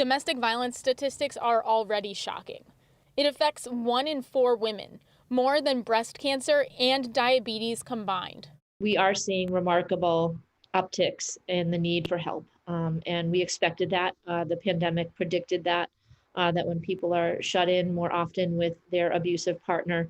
Domestic violence statistics are already shocking. It affects 1 in 4 women, more than breast cancer and diabetes combined. We are seeing remarkable upticks in the need for help, and we expected that. The pandemic predicted that when people are shut in more often with their abusive partner,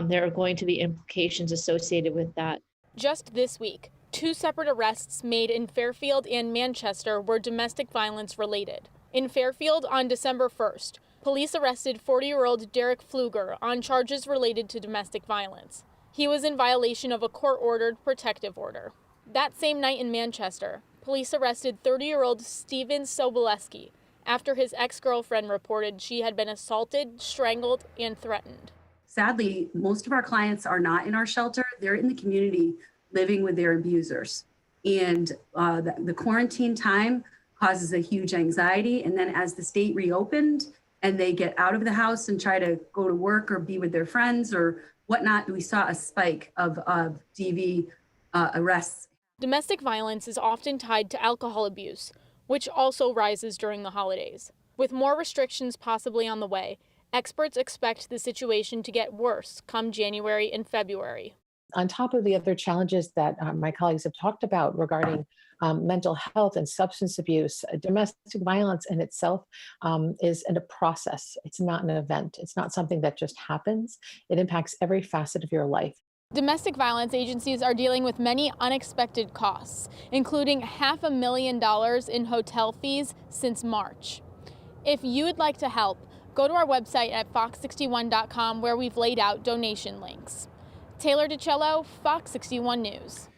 there are going to be implications associated with that. Just this week, 2 separate arrests made in Fairfield and Manchester were domestic violence related. In Fairfield on December 1st, police arrested 40-year-old Derek Pfluger on charges related to domestic violence. He was in violation of a court-ordered protective order. That same night in Manchester, police arrested 30-year-old Steven Soboleski after his ex-girlfriend reported she had been assaulted, strangled, and threatened. Sadly, most of our clients are not in our shelter. They're in the community living with their abusers. And the quarantine time causes a huge anxiety. And then as the state reopened and they get out of the house and try to go to work or be with their friends or whatnot, we saw a spike of DV arrests. Domestic violence is often tied to alcohol abuse, which also rises during the holidays. With more restrictions possibly on the way, experts expect the situation to get worse come January and February. On top of the other challenges that my colleagues have talked about regarding mental health and substance abuse, domestic violence in itself is a process. It's not an event. It's not something that just happens. It impacts every facet of your life. Domestic violence agencies are dealing with many unexpected costs, including $500,000 in hotel fees since March. If you would like to help, go to our website at fox61.com where we've laid out donation links. Taylor DiCello, Fox 61 News.